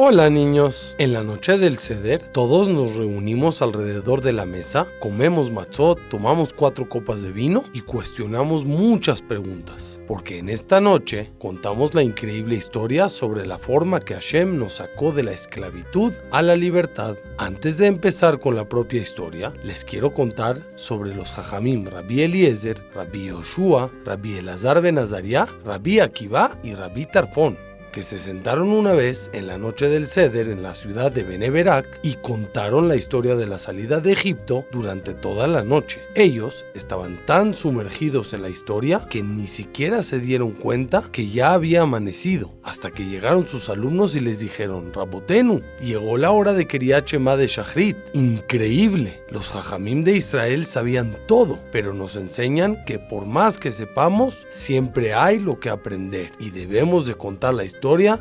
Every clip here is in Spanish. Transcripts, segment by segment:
Hola niños, en la noche del Seder todos nos reunimos alrededor de la mesa, comemos matzot, tomamos 4 copas de vino y cuestionamos muchas preguntas, porque en esta noche contamos la increíble historia sobre la forma que Hashem nos sacó de la esclavitud a la libertad. Antes de empezar con la propia historia, les quiero contar sobre los Jajamim Rabbi Eliezer, Rabbi Yoshua, Rabbi Elazar ben Azariah, Rabbi Akiva y Rabbi Tarfón, que se sentaron una vez en la noche del Seder en la ciudad de Bene Berak y contaron la historia de la salida de Egipto durante toda la noche. Ellos estaban tan sumergidos en la historia que ni siquiera se dieron cuenta que ya había amanecido, hasta que llegaron sus alumnos y les dijeron: Rabotenu, llegó la hora de Kriyat Shema de Shachrit. Increíble, los Jajamim de Israel sabían todo, pero nos enseñan que por más que sepamos, siempre hay lo que aprender y debemos de contar la historia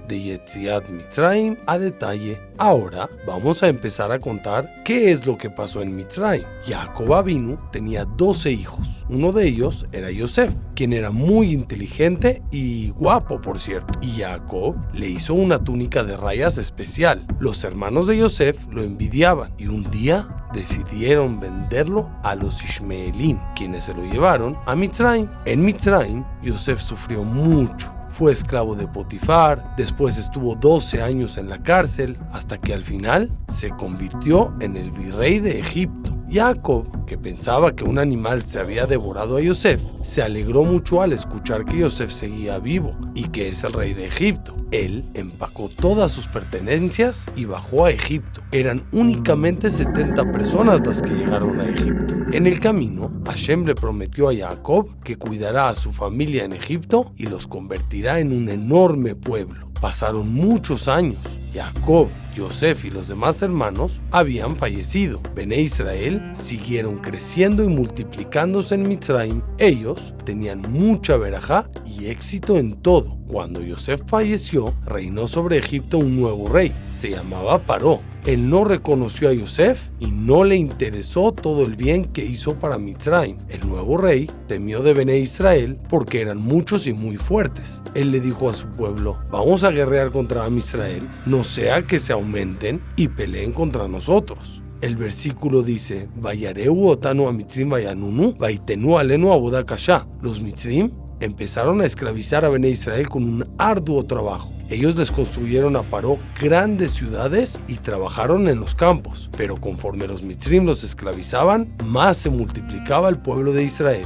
de Yetziat Mitzrayim a detalle. Ahora vamos a empezar a contar qué es lo que pasó en Mitzrayim. Jacob Avinu tenía 12 hijos. Uno de ellos era Yosef, quien era muy inteligente y guapo, por cierto. Y Jacob le hizo una túnica de rayas especial. Los hermanos de Yosef lo envidiaban y un día decidieron venderlo a los Ishmaelim, quienes se lo llevaron a Mitzrayim. En Mitzrayim, Yosef sufrió mucho. Fue esclavo de Potifar, después estuvo 12 años en la cárcel, hasta que al final se convirtió en el virrey de Egipto. Jacob, que pensaba que un animal se había devorado a Yosef, se alegró mucho al escuchar que Yosef seguía vivo y que es el rey de Egipto. Él empacó todas sus pertenencias y bajó a Egipto. Eran únicamente 70 personas las que llegaron a Egipto. En el camino, Hashem le prometió a Jacob que cuidará a su familia en Egipto y los convertirá en un enorme pueblo. Pasaron muchos años. Jacob, Yosef y los demás hermanos habían fallecido. Bene Israel siguieron creciendo y multiplicándose en Mitzrayim. Ellos tenían mucha verajá y éxito en todo. Cuando Yosef falleció, reinó sobre Egipto un nuevo rey. Se llamaba Paró. Él no reconoció a Yosef y no le interesó todo el bien que hizo para Mitzrayim. El nuevo rey temió de Bene Israel porque eran muchos y muy fuertes. Él le dijo a su pueblo: vamos a guerrear contra Am Israel, no sea que se aumenten y peleen contra nosotros. El versículo dice: Vayareu otanu a Mitzrim vayanunu, vaitenu alenu abodah kasha. Los Mitzrim empezaron a esclavizar a Bene Israel con un arduo trabajo. Ellos les construyeron a Paró grandes ciudades y trabajaron en los campos, pero conforme los Mitzrim los esclavizaban, más se multiplicaba el pueblo de Israel.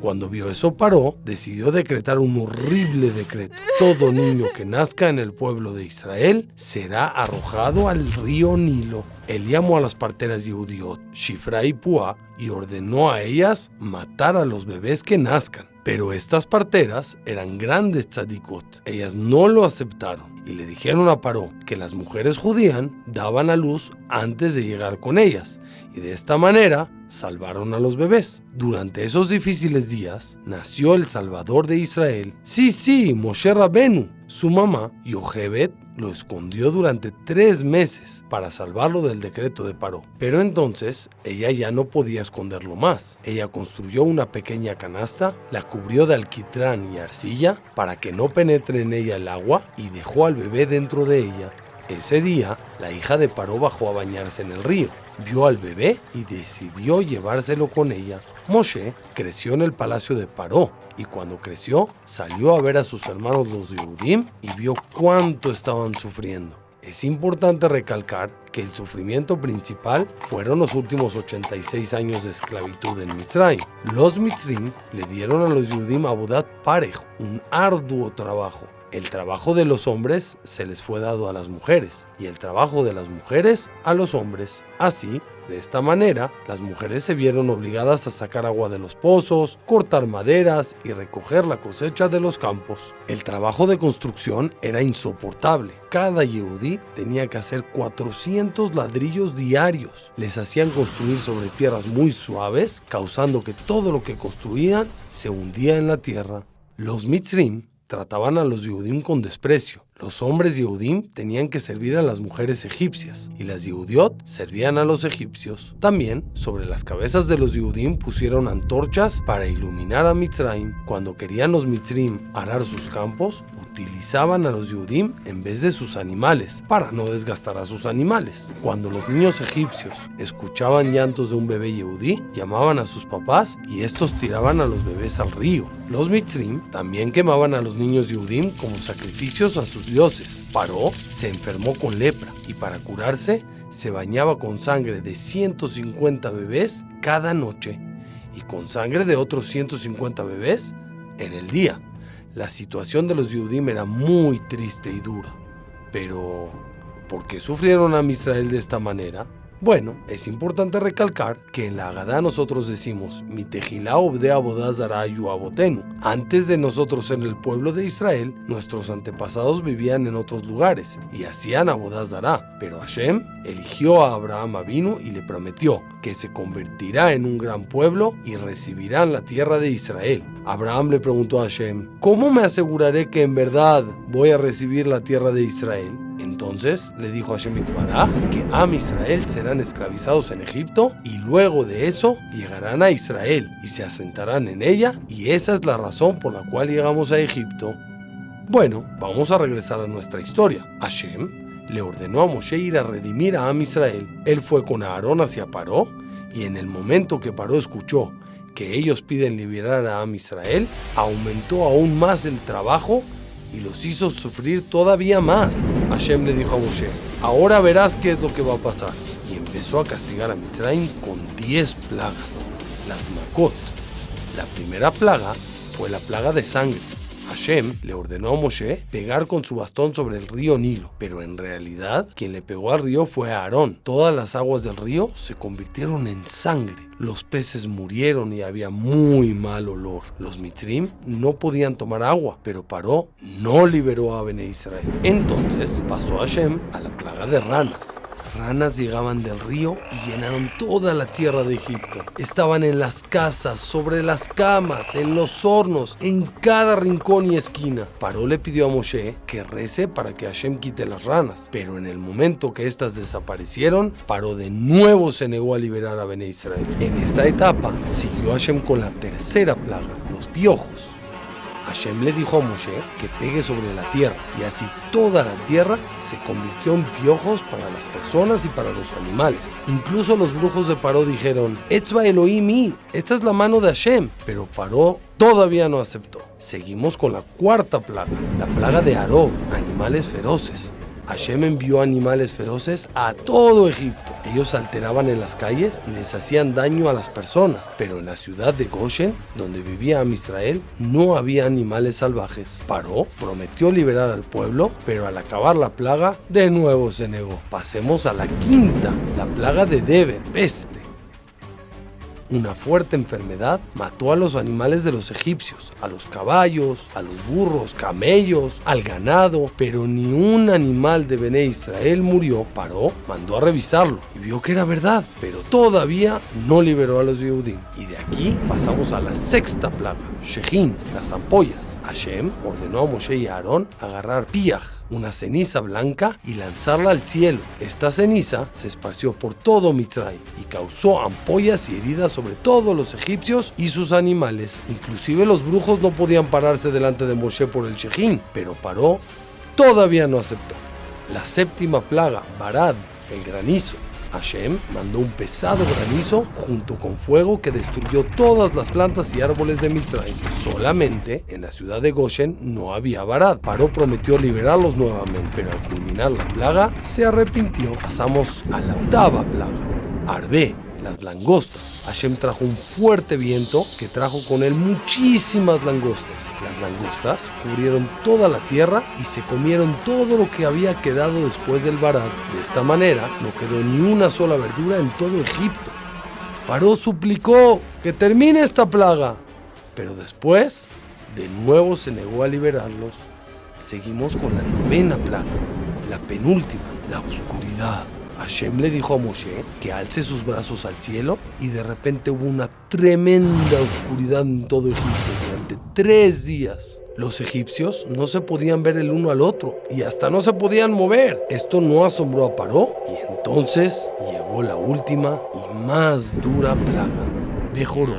Cuando vio eso, Paró decidió decretar un horrible decreto. Todo niño que nazca en el pueblo de Israel será arrojado al río Nilo. Él llamó a las parteras Yehudiot, Shifra y Pua, y ordenó a ellas matar a los bebés que nazcan. Pero estas parteras eran grandes tzadikot. Ellas no lo aceptaron y le dijeron a Paró que las mujeres judías daban a luz antes de llegar con ellas, y de esta manera salvaron a los bebés. Durante esos difíciles días nació el Salvador de Israel. Sí, Moshe Rabenu. Su mamá, Yochebed, lo escondió durante 3 meses para salvarlo del decreto de Paró. Pero entonces ella ya no podía esconderlo más. Ella construyó una pequeña canasta, la cubrió de alquitrán y arcilla para que no penetre en ella el agua y dejó al bebé dentro de ella. Ese día, la hija de Paró bajó a bañarse en el río, vio al bebé y decidió llevárselo con ella. Moshe creció en el palacio de Paró y cuando creció salió a ver a sus hermanos los Yehudim y vio cuánto estaban sufriendo. Es importante recalcar que el sufrimiento principal fueron los últimos 86 años de esclavitud en Mitzrayim. Los Mitzrim le dieron a los Yehudim Avodat Parej, un arduo trabajo. El trabajo de los hombres se les fue dado a las mujeres y el trabajo de las mujeres a los hombres. Así, de esta manera, las mujeres se vieron obligadas a sacar agua de los pozos, cortar maderas y recoger la cosecha de los campos. El trabajo de construcción era insoportable. Cada yehudí tenía que hacer 400 ladrillos diarios. Les hacían construir sobre tierras muy suaves, causando que todo lo que construían se hundía en la tierra. Los Mitzrim trataban a los Yehudim con desprecio, Los hombres Yehudim tenían que servir a las mujeres egipcias y las Yehudiot servían a los egipcios. También, sobre las cabezas de los Yehudim pusieron antorchas para iluminar a Mitzrayim. Cuando querían los Mitzrim arar sus campos, utilizaban a los Yehudim en vez de sus animales, para no desgastar a sus animales. Cuando los niños egipcios escuchaban llantos de un bebé Yehudí, llamaban a sus papás y estos tiraban a los bebés al río. Los Mitzrim también quemaban a los niños Yehudim como sacrificios a sus dioses. Paró se enfermó con lepra y para curarse se bañaba con sangre de 150 bebés cada noche y con sangre de otros 150 bebés en el día. La situación de los Yehudim era muy triste y dura. Pero, ¿por qué sufrieron a Israel de esta manera? Bueno, es importante recalcar que en la Agadá nosotros decimos Mitejilá obde abodá zará yu abotenu. Antes de nosotros ser el pueblo de Israel, nuestros antepasados vivían en otros lugares y hacían abodá zará. Pero Hashem eligió a Abraham Avinu y le prometió que se convertirá en un gran pueblo y recibirán la tierra de Israel. Abraham le preguntó a Hashem, ¿cómo me aseguraré que en verdad voy a recibir la tierra de Israel? Entonces le dijo a Hashem Itbaraj que Am Israel serán esclavizados en Egipto y luego de eso llegarán a Israel y se asentarán en ella, y esa es la razón por la cual llegamos a Egipto. Bueno, vamos a regresar a nuestra historia. Hashem le ordenó a Moshe ir a redimir a Am Israel. Él fue con Aarón hacia Paró y en el momento que Paró escuchó que ellos piden liberar a Am Israel, aumentó aún más el trabajo y los hizo sufrir todavía más. Hashem le dijo a Moshe, ahora verás qué es lo que va a pasar. Y empezó a castigar a Mitzrayim con 10 plagas, las Makot. La primera plaga fue la plaga de sangre. Hashem le ordenó a Moshe pegar con su bastón sobre el río Nilo, pero en realidad quien le pegó al río fue Aarón. Todas las aguas del río se convirtieron en sangre. Los peces murieron y había muy mal olor. Los Mitzrim no podían tomar agua, pero Paró no liberó a Bene Israel. Entonces pasó Hashem a la plaga de ranas. Ranas llegaban del río y llenaron toda la tierra de Egipto. Estaban en las casas, sobre las camas, en los hornos, en cada rincón y esquina. Paró le pidió a Moshe que rece para que Hashem quite las ranas, pero en el momento que éstas desaparecieron, Paró de nuevo se negó a liberar a Bene Israel. En esta etapa siguió Hashem con la tercera plaga, los piojos. Hashem le dijo a Moshe que pegue sobre la tierra, y así toda la tierra se convirtió en piojos para las personas y para los animales. Incluso los brujos de Paró dijeron, Etzba Elohim, esta es la mano de Hashem, pero Paró todavía no aceptó. Seguimos con la cuarta plaga, la plaga de Arov, animales feroces. Hashem envió animales feroces a todo Egipto. Ellos alteraban en las calles y les hacían daño a las personas. Pero en la ciudad de Goshen, donde vivía Am Israel, no había animales salvajes. Paró prometió liberar al pueblo, pero al acabar la plaga, de nuevo se negó. Pasemos a la quinta, la plaga de Deber, peste. Una fuerte enfermedad mató a los animales de los egipcios, a los caballos, a los burros, camellos, al ganado, pero ni un animal de Bene Israel murió. Paró, mandó a revisarlo y vio que era verdad, pero todavía no liberó a los Yehudim. Y de aquí pasamos a la sexta plaga, Shehin, las ampollas. Hashem ordenó a Moshe y a Aarón agarrar piaj, una ceniza blanca, y lanzarla al cielo. Esta ceniza se esparció por todo Mitzrayim y causó ampollas y heridas sobre todos los egipcios y sus animales. Inclusive los brujos no podían pararse delante de Moshe por el Shehin, pero Paró todavía no aceptó. La séptima plaga, Barad, el granizo. Hashem mandó un pesado granizo junto con fuego que destruyó todas las plantas y árboles de Mitzrayim. Solamente en la ciudad de Goshen no había Barad. Paró prometió liberarlos nuevamente, pero al culminar la plaga se arrepintió. Pasamos a la octava plaga, Arbe, las langostas. Hashem trajo un fuerte viento que trajo con él muchísimas langostas. Las langostas cubrieron toda la tierra y se comieron todo lo que había quedado después del Barad. De esta manera no quedó ni una sola verdura en todo Egipto. Paró suplicó que termine esta plaga, pero después de nuevo se negó a liberarlos. Seguimos con la novena plaga, la penúltima, la oscuridad. Hashem le dijo a Moshe que alce sus brazos al cielo, y de repente hubo una tremenda oscuridad en todo Egipto durante 3 días. Los egipcios no se podían ver el uno al otro y hasta no se podían mover. Esto no asombró a Paró y entonces llegó la última y más dura plaga, Bejorot.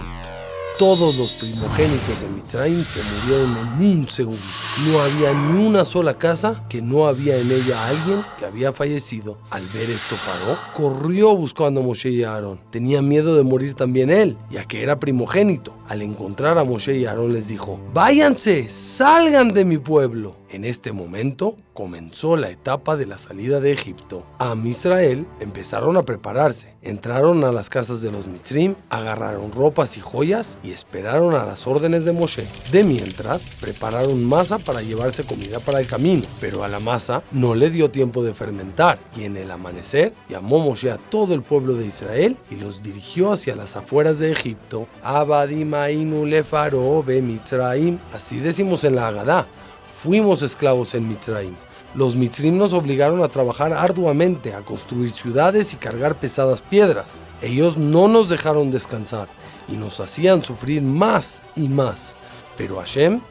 Todos los primogénitos de Mitzrayim se murieron en un segundo. No había ni una sola casa que no había en ella alguien que había fallecido. Al ver esto, Paró corrió buscando a Moshe y a Aarón. Tenía miedo de morir también él, ya que era primogénito. Al encontrar a Moshe y a Aarón les dijo: «¡Váyanse! ¡Salgan de mi pueblo!». En este momento comenzó la etapa de la salida de Egipto. Am Israel empezaron a prepararse. Entraron a las casas de los Mitzrim, agarraron ropas y joyas y esperaron a las órdenes de Moshe. De mientras, prepararon masa para llevarse comida para el camino, pero a la masa no le dio tiempo de fermentar, y en el amanecer llamó Moshe a todo el pueblo de Israel y los dirigió hacia las afueras de Egipto. Abadim ainu lefaro be Mitzrayim. Así decimos en la Agadá: fuimos esclavos en Mitzrayim. Los Mitzrim nos obligaron a trabajar arduamente, a construir ciudades y cargar pesadas piedras. Ellos no nos dejaron descansar y nos hacían sufrir más y más. Pero Hashem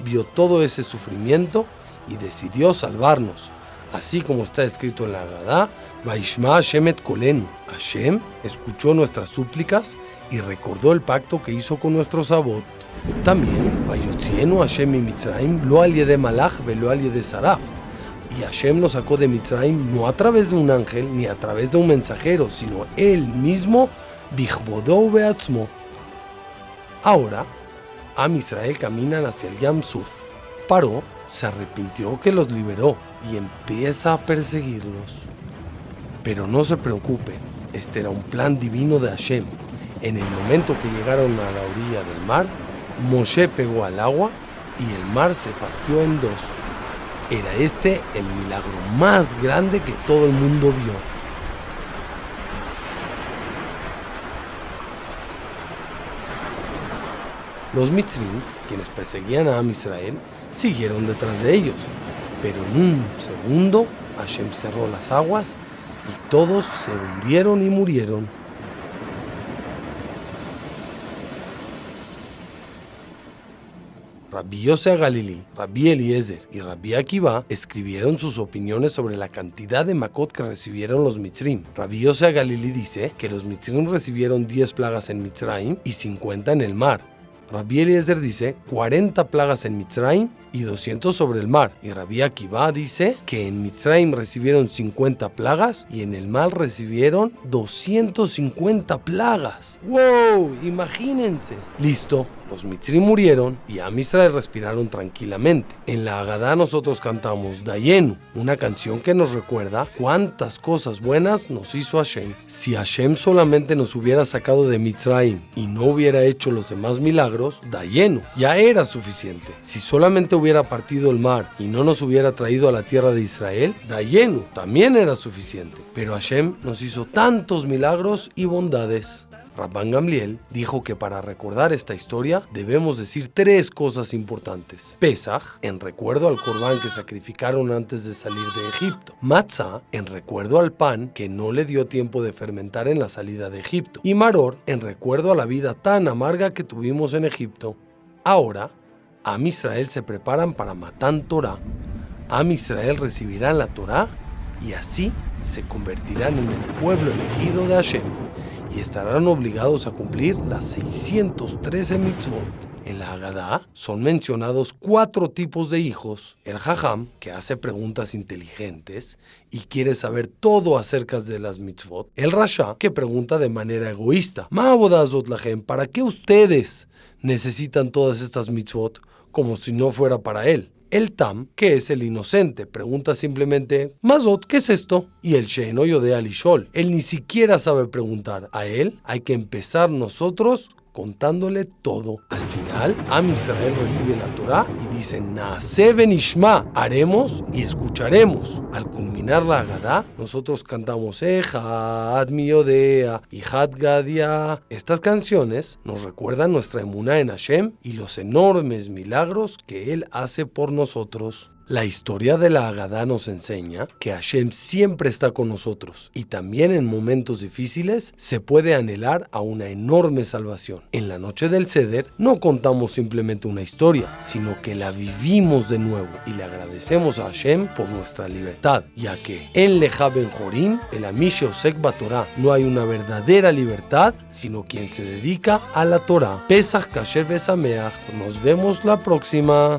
vio todo ese sufrimiento y decidió salvarnos. Así como está escrito en la Agadá: Vaishma Hashem et kolenu. Hashem escuchó nuestras súplicas y recordó el pacto que hizo con nuestros avot. También, Vayotzienu Hashem mi Mitzrayim lo al yedei malach velo al yedei saraf. Y Hashem nos sacó de Mitzrayim no a través de un ángel ni a través de un mensajero, sino él mismo, bichbodo beatzmo. Ahora, Am Israel caminan hacia el Yam Suf. Paró se arrepintió que los liberó y empieza a perseguirlos. Pero no se preocupen, este era un plan divino de Hashem. En el momento que llegaron a la orilla del mar, Moshe pegó al agua y el mar se partió en dos. Era este el milagro más grande que todo el mundo vio. Los Mitzrim, quienes perseguían a Am Israel, siguieron detrás de ellos. Pero en un segundo, Hashem cerró las aguas y todos se hundieron y murieron. Rabbi Yossi HaGalili, Rabbi Eliezer y Rabbi Akiva escribieron sus opiniones sobre la cantidad de makot que recibieron los Mitzrim. Rabbi Yossi HaGalili dice que los Mitzrim recibieron 10 plagas en Mitzrayim y 50 en el mar. Rabbi Eliezer dice 40 plagas en Mitzrayim y 200 sobre el mar. Y Rabbi Akiva dice que en Mitzrayim recibieron 50 plagas y en el mar recibieron 250 plagas. ¡Wow! Imagínense. Listo. Los Mitzrim murieron y Am Israel respiraron tranquilamente. En la Agadá nosotros cantamos Dayenu, una canción que nos recuerda cuántas cosas buenas nos hizo Hashem. Si Hashem solamente nos hubiera sacado de Mitzrayim y no hubiera hecho los demás milagros, Dayenu, ya era suficiente. Si solamente hubiera partido el mar y no nos hubiera traído a la tierra de Israel, Dayenu, también era suficiente. Pero Hashem nos hizo tantos milagros y bondades. Rabban Gamliel dijo que para recordar esta historia debemos decir 3 cosas importantes. Pesach, en recuerdo al corbán que sacrificaron antes de salir de Egipto. Matzah, en recuerdo al pan que no le dio tiempo de fermentar en la salida de Egipto. Y Maror, en recuerdo a la vida tan amarga que tuvimos en Egipto. Ahora, Am Israel se preparan para Matan Torah. Am Israel recibirán la Torah y así se convertirán en el pueblo elegido de Hashem y estarán obligados a cumplir las 613 mitzvot. En la Agadá son mencionados 4 tipos de hijos: el Jajam, que hace preguntas inteligentes y quiere saber todo acerca de las mitzvot; el Rasha, que pregunta de manera egoísta: Ma abodazot lahem, ¿para qué ustedes necesitan todas estas mitzvot? Como si no fuera para él. El Tam, que es el inocente, pregunta simplemente: Mazot, ¿qué es esto? Y el She'eno Yodea Lishol, él ni siquiera sabe preguntar. A él hay que empezar nosotros contándole todo. Al final, Am Israel recibe la Torah y dice: Naaseh venishma, haremos y escucharemos. Al culminar la Agadá, nosotros cantamos Echad mi Yodea y Had Gadia. Estas canciones nos recuerdan nuestra emuná en Hashem y los enormes milagros que Él hace por nosotros. La historia de la Agadá nos enseña que Hashem siempre está con nosotros y también en momentos difíciles se puede anhelar a una enorme salvación. En la noche del Seder no contamos simplemente una historia, sino que la vivimos de nuevo y le agradecemos a Hashem por nuestra libertad, ya que en Leja Ben Jorim, el Amish Osek Batorá, no hay una verdadera libertad, sino quien se dedica a la Torah. Pesach Kasher Besameach. Nos vemos la próxima.